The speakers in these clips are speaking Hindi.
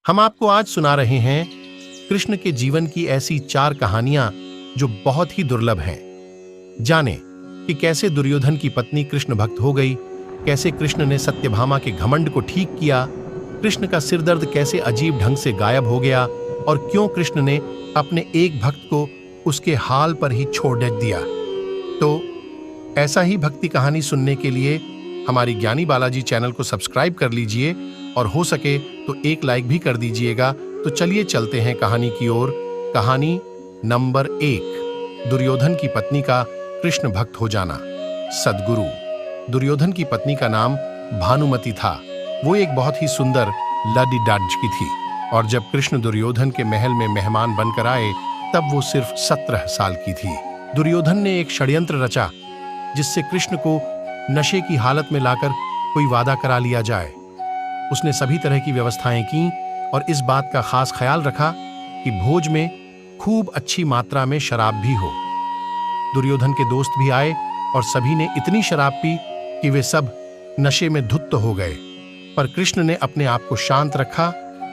हम आपको आज सुना रहे हैं कृष्ण के जीवन की ऐसी 4 कहानियां जो बहुत ही दुर्लभ हैं। जानें कि कैसे दुर्योधन की पत्नी कृष्ण भक्त हो गई, कैसे कृष्ण ने सत्यभामा के घमंड को ठीक किया, कृष्ण का सिरदर्द कैसे अजीब ढंग से गायब हो गया और क्यों कृष्ण ने अपने एक भक्त को उसके हाल पर ही छोड़ दिया। तो ऐसा ही भक्ति कहानी सुनने के लिए हमारी ज्ञानी बालाजी चैनल को सब्सक्राइब कर लीजिए और हो सके तो एक लाइक भी कर दीजिएगा। तो चलिए चलते हैं कहानी की ओर। कहानी नंबर 1, दुर्योधन की पत्नी का कृष्ण भक्त हो जाना। सद्गुरु। दुर्योधन की पत्नी का नाम भानुमति था। वो एक बहुत ही सुंदर लड़की थी और जब कृष्ण दुर्योधन के महल में मेहमान बनकर आए तब वो सिर्फ 17 साल की थी। दुर्योधन ने एक षड्यंत्र रचा जिससे कृष्ण को नशे की हालत में लाकर कोई वादा करा लिया जाए। उसने सभी तरह की व्यवस्थाएं की और इस बात का खास ख्याल रखा कि भोज में खूब अच्छी मात्रा में शराब भी हो। दुर्योधन के दोस्त भी आए और सभी ने इतनी शराब पी कि वे सब नशे में धुत हो गए, पर कृष्ण ने अपने आप को शांत रखा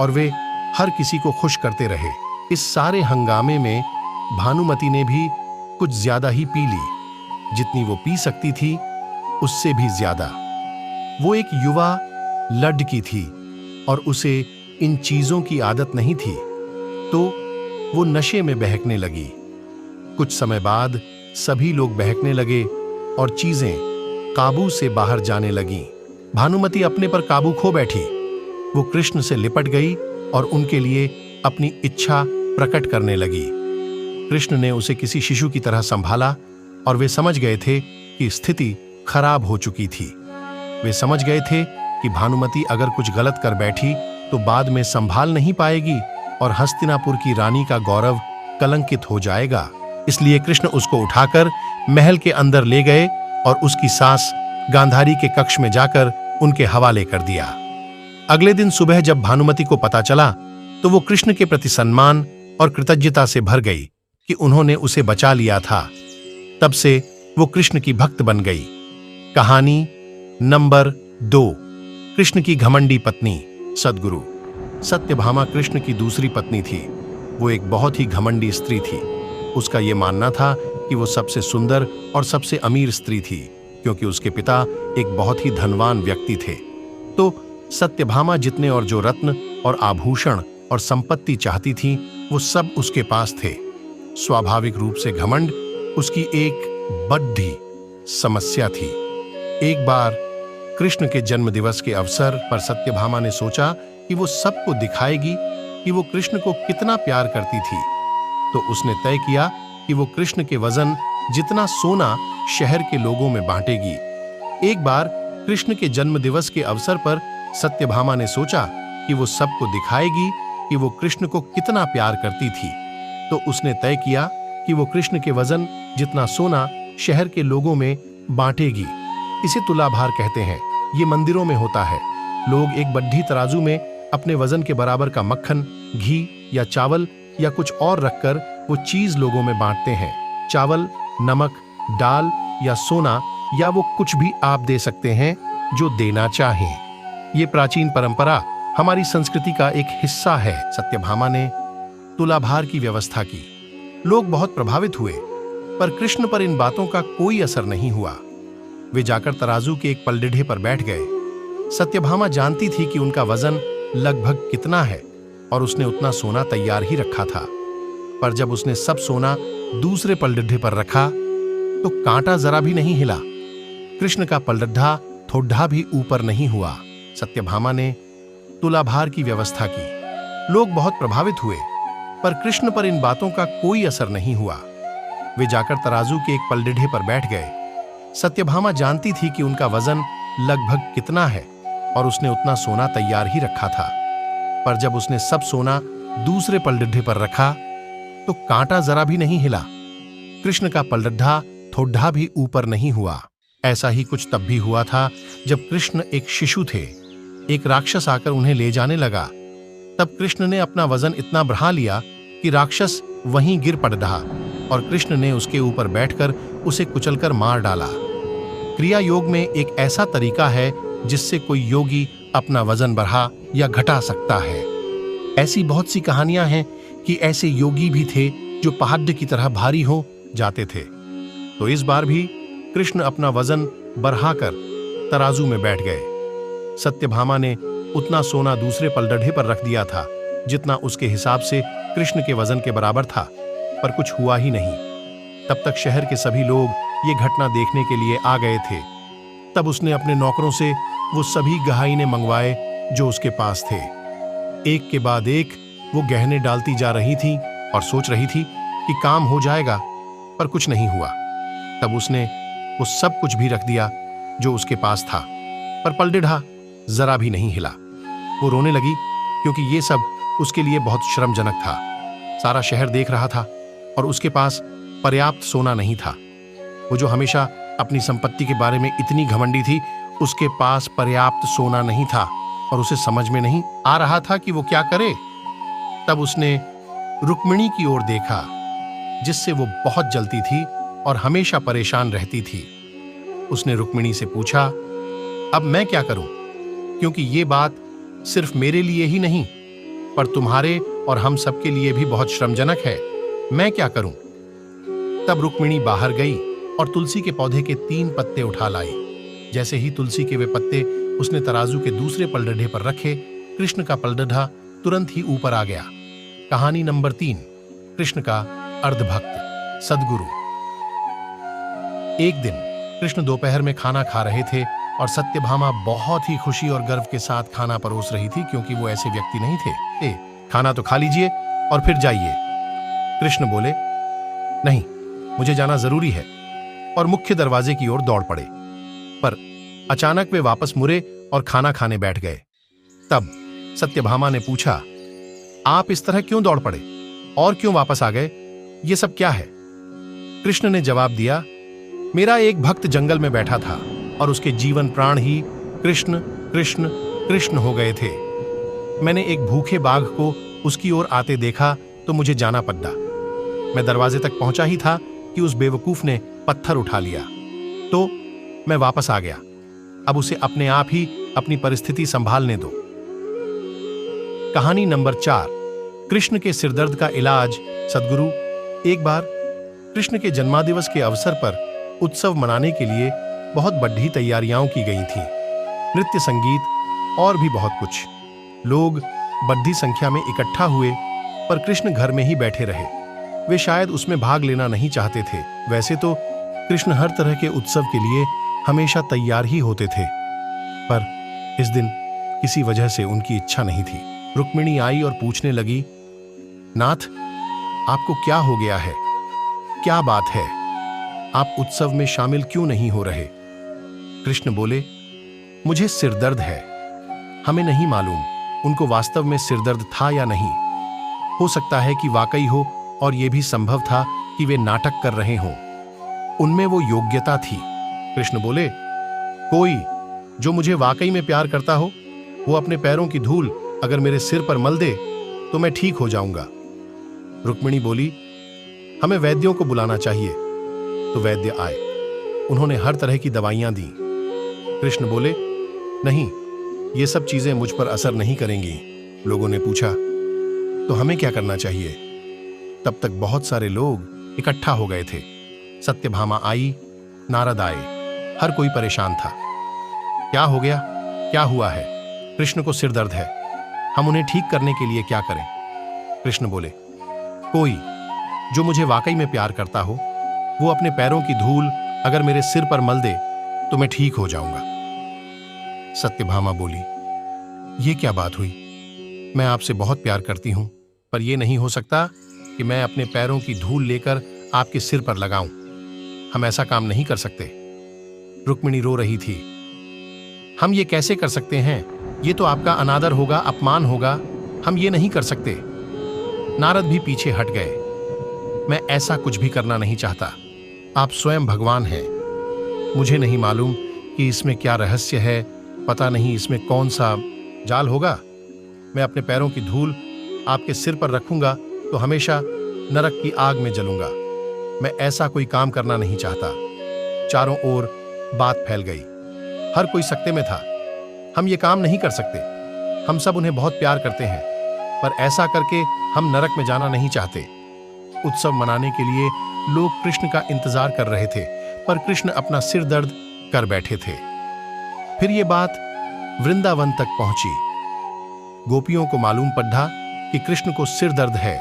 और वे हर किसी को खुश करते रहे। इस सारे हंगामे में भानुमति ने भी कुछ ज्यादा ही पी ली, जितनी वो पी सकती थी उससे भी ज्यादा। वो एक युवा लड़की थी और उसे इन चीजों की आदत नहीं थी, तो वो नशे में बहकने लगी। कुछ समय बाद सभी लोग बहकने लगे और चीजें काबू से बाहर जाने लगीं। भानुमति अपने पर काबू खो बैठी। वो कृष्ण से लिपट गई और उनके लिए अपनी इच्छा प्रकट करने लगी। कृष्ण ने उसे किसी शिशु की तरह संभाला और वे समझ गए थे कि स्थिति खराब हो चुकी थी। वे समझ गए थे कि भानुमति अगर कुछ गलत कर बैठी तो बाद में संभाल नहीं पाएगी और हस्तिनापुर की रानी का गौरव कलंकित हो जाएगा। इसलिए कृष्ण उसको उठाकर महल के अंदर ले गए और उसकी सास गांधारी के कक्ष में जाकर उनके हवाले कर दिया। अगले दिन सुबह जब भानुमति को पता चला तो वो कृष्ण के प्रति सम्मान और कृतज्ञता से भर गई कि उन्होंने उसे बचा लिया था। तब से वो कृष्ण की भक्त बन गई। कहानी नंबर 2, कृष्ण की घमंडी पत्नी। सद्गुरु। सत्यभामा कृष्ण की दूसरी पत्नी थी। वो एक बहुत ही घमंडी स्त्री थी। उसका ये मानना था कि वो सबसे सुंदर और सबसे अमीर स्त्री थी, क्योंकि उसके पिता एक बहुत ही धनवान व्यक्ति थे। तो सत्यभामा जितने और जो रत्न और आभूषण और संपत्ति चाहती थी वो सब उसके पास थे। स्वाभाविक रूप से घमंड उसकी एक बड़ी समस्या थी। एक बार कृष्ण के जन्मदिवस के अवसर पर सत्यभामा ने सोचा कि वो सबको दिखाएगी कि वो कृष्ण को कितना प्यार करती थी। तो उसने तय किया कि वो कृष्ण के वजन जितना सोना शहर के लोगों में बांटेगी। एक बार कृष्ण के जन्मदिवस के अवसर पर सत्यभामा ने सोचा कि वो सबको दिखाएगी कि वो कृष्ण को कितना प्यार करती थी। तो उसने तय किया कि वो कृष्ण के वजन जितना सोना शहर के लोगों में बांटेगी। इसे तुलाभार कहते हैं। ये मंदिरों में होता है। लोग एक बड्ढी तराजू में अपने वजन के बराबर का मक्खन, घी या चावल या कुछ और रखकर वो चीज लोगों में बांटते हैं। चावल, नमक, दाल या सोना या वो कुछ भी आप दे सकते हैं जो देना चाहें। ये प्राचीन परंपरा हमारी संस्कृति का एक हिस्सा है। सत्यभामा ने तुलाभार की व्यवस्था की। लोग बहुत प्रभावित हुए, पर कृष्ण पर इन बातों का कोई असर नहीं हुआ। वे जाकर तराजू के एक पलडिढे पर बैठ गए। सत्यभामा जानती थी कि उनका वजन लगभग कितना है और उसने उतना सोना तैयार ही रखा था। पर जब उसने सब सोना दूसरे पलडिढे पर रखा तो कांटा जरा भी नहीं हिला। कृष्ण का पलडिढा थोड़ा भी ऊपर नहीं हुआ। सत्यभामा ने तुलाभार की व्यवस्था की। लोग बहुत प्रभावित हुए, पर कृष्ण पर इन बातों का कोई असर नहीं हुआ। वे जाकर तराजू के एक पलडिढे पर बैठ गए। सत्यभामा जानती थी कि उनका वजन लगभग कितना है और उसने उतना सोना तैयार ही रखा था। पर जब उसने सब सोना दूसरे पलडिढे पर रखा तो कांटा जरा भी नहीं हिला। कृष्ण का पलडिढा थोड़ा भी ऊपर नहीं हुआ। ऐसा ही कुछ तब भी हुआ था जब कृष्ण एक शिशु थे। एक राक्षस आकर उन्हें ले जाने लगा। तब कृष्ण ने अपना वजन इतना बढ़ा लिया कि राक्षस वहीं गिर पड़ रहा और कृष्ण ने उसके ऊपर बैठकर उसे कुचलकर मार डाला। क्रिया योग में एक ऐसा तरीका है जिससे कोई योगी अपना वजन बढ़ा या घटा सकता है। ऐसी बहुत सी कहानियां हैं कि ऐसे योगी भी थे जो पहाड़ की तरह भारी हो जाते थे। तो इस बार भी कृष्ण अपना वजन बढ़ाकर तराजू में बैठ गए। सत्यभामा ने उतना सोना दूसरे पलडढ़े पर रख दिया था जितना उसके हिसाब से कृष्ण के वजन के बराबर था, पर कुछ हुआ ही नहीं। तब तक शहर के सभी लोग ये घटना देखने के लिए आ गए थे। तब उसने अपने नौकरों से वो सभी गहाइने मंगवाए जो उसके पास थे। एक के बाद एक वो गहने डालती जा रही थी और सोच रही थी कि काम हो जाएगा, पर कुछ नहीं हुआ। तब उसने वो सब कुछ भी रख दिया जो उसके पास था, पर पलडेढ़ा जरा भी नहीं हिला। वो रोने लगी क्योंकि ये सब उसके लिए बहुत शर्मजनक था। सारा शहर देख रहा था और उसके पास पर्याप्त सोना नहीं था। वो जो हमेशा अपनी संपत्ति के बारे में इतनी घमंडी थी, उसके पास पर्याप्त सोना नहीं था और उसे समझ में नहीं आ रहा था कि वो क्या करे। तब उसने रुक्मिणी की ओर देखा, जिससे वो बहुत जलती थी और हमेशा परेशान रहती थी। उसने रुक्मिणी से पूछा, अब मैं क्या करूं? क्योंकि ये बात सिर्फ मेरे लिए ही नहीं, पर तुम्हारे और हम सबके लिए भी बहुत श्रमजनक है। मैं क्या करूं? तब रुक्मिणी बाहर गई और तुलसी के पौधे के 3 पत्ते उठा लाई। जैसे ही तुलसी के वे पत्ते उसने तराजू के दूसरे पलडढ़े पर रखे, कृष्ण का पलडढ़ा तुरंत ही ऊपर आ गया। कहानी नंबर 3, कृष्ण का अर्धभक्त सद्गुरु। एक दिन कृष्ण दोपहर में खाना खा रहे थे और सत्यभामा बहुत ही खुशी और गर्व के साथ खाना परोस रही थी, क्योंकि वो ऐसे व्यक्ति नहीं थे। खाना तो खा लीजिए और फिर जाइए। कृष्ण बोले, नहीं, मुझे जाना जरूरी है, और मुख्य दरवाजे की ओर दौड़ पड़े। पर अचानक वे वापस मुड़े और खाना खाने बैठ गए। तब सत्यभामा ने पूछा, आप इस तरह क्यों दौड़ पड़े और क्यों वापस आ गए? ये सब क्या है? कृष्ण ने जवाब दिया, मेरा एक भक्त जंगल में बैठा था और उसके जीवन प्राण ही कृष्ण कृष्ण कृष्ण हो गए थे। मैंने एक भूखे बाघ को उसकी ओर आते देखा तो मुझे जाना पड़ा। मैं दरवाजे तक पहुंचा ही था कि उस बेवकूफ ने पत्थर उठा लिया, तो मैं वापस आ गया। अब उसे अपने आप ही अपनी परिस्थिति संभालने दो। कहानी नंबर 4, कृष्ण के सिरदर्द का इलाज सद्गुरु। एक बार कृष्ण के जन्मदिवस के अवसर पर उत्सव मनाने के लिए बहुत बड़ी तैयारियां की गई थीं। नृत्य, संगीत और भी बहुत कुछ। लोग बड़ी संख्या में इकट्ठा हुए, पर कृष्ण घर में ही बैठे रहे। वे शायद उसमें भाग लेना नहीं चाहते थे। वैसे तो कृष्ण हर तरह के उत्सव के लिए हमेशा तैयार ही होते थे, पर इस दिन किसी वजह से उनकी इच्छा नहीं थी। रुक्मिणी आई और पूछने लगी, नाथ, आपको क्या हो गया है? क्या बात है? आप उत्सव में शामिल क्यों नहीं हो रहे? कृष्ण बोले, मुझे सिरदर्द है। हमें नहीं मालूम उनको वास्तव में सिरदर्द था या नहीं। हो सकता है कि वाकई हो, और यह भी संभव था कि वे नाटक कर रहे हों। उनमें वो योग्यता थी। कृष्ण बोले, कोई जो मुझे वाकई में प्यार करता हो, वो अपने पैरों की धूल अगर मेरे सिर पर मल दे तो मैं ठीक हो जाऊंगा। रुक्मिणी बोली, हमें वैद्यों को बुलाना चाहिए। तो वैद्य आए। उन्होंने हर तरह की दवाइयां दी। कृष्ण बोले, नहीं, ये सब चीजें मुझ पर असर नहीं करेंगी। लोगों ने पूछा, तो हमें क्या करना चाहिए? तब तक बहुत सारे लोग इकट्ठा हो गए थे। सत्यभामा आई, नारद आए, हर कोई परेशान था। क्या हो गया? क्या हुआ है? कृष्ण को सिर दर्द है, हम उन्हें ठीक करने के लिए क्या करें? कृष्ण बोले, कोई जो मुझे वाकई में प्यार करता हो, वो अपने पैरों की धूल अगर मेरे सिर पर मल दे तो मैं ठीक हो जाऊंगा। सत्यभामा बोली, ये क्या बात हुई? मैं आपसे बहुत प्यार करती हूं, पर यह नहीं हो सकता कि मैं अपने पैरों की धूल लेकर आपके सिर पर लगाऊं। हम ऐसा काम नहीं कर सकते। रुक्मिणी रो रही थी। हम ये कैसे कर सकते हैं? ये तो आपका अनादर होगा, अपमान होगा। हम ये नहीं कर सकते। नारद भी पीछे हट गए। मैं ऐसा कुछ भी करना नहीं चाहता। आप स्वयं भगवान हैं। मुझे नहीं मालूम कि इसमें क्या रहस्य है। पता नहीं इसमें कौन सा जाल होगा। मैं अपने पैरों की धूल आपके सिर पर रखूंगा तो हमेशा नरक की आग में जलूंगा। मैं ऐसा कोई काम करना नहीं चाहता। चारों ओर बात फैल गई। हर कोई सकते में था। हम ये काम नहीं कर सकते। हम सब उन्हें बहुत प्यार करते हैं। पर ऐसा करके हम नरक में जाना नहीं चाहते। उत्सव मनाने के लिए लोग कृष्ण का इंतजार कर रहे थे, पर कृष्ण अपना सिर दर्द कर बैठे थे। फिर ये बात वृंदावन तक पहुंची। गोपियों को मालूम पड़ा कि कृष्ण को सिर दर्द है।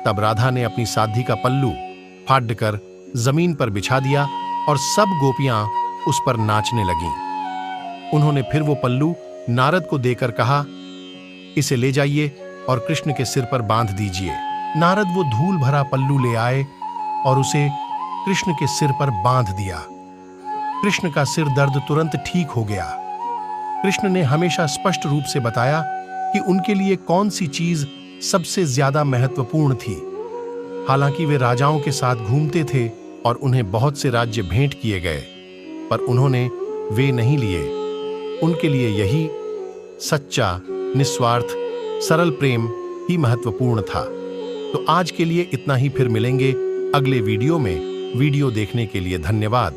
तब राधा ने अपनी साधी का पल्लू फाड़ कर जमीन पर बिछा दिया और सब गोपियां उस पर नाचने लगीं। उन्होंने फिर वो पल्लू नारद को देकर कहा, इसे ले जाइए और कृष्ण के सिर पर बांध दीजिए। नारद वो धूल भरा पल्लू ले आए और उसे कृष्ण के सिर पर बांध दिया। कृष्ण का सिर दर्द तुरंत ठीक हो गया। कृष्ण ने हमेशा स्पष्ट रूप से बताया कि उनके लिए कौन सी चीज सबसे ज्यादा महत्वपूर्ण थी। हालांकि वे राजाओं के साथ घूमते थे और उन्हें बहुत से राज्य भेंट किए गए, पर उन्होंने वे नहीं लिए। उनके लिए यही सच्चा, निस्वार्थ, सरल प्रेम ही महत्वपूर्ण था। तो आज के लिए इतना ही। फिर मिलेंगे अगले वीडियो में। वीडियो देखने के लिए धन्यवाद।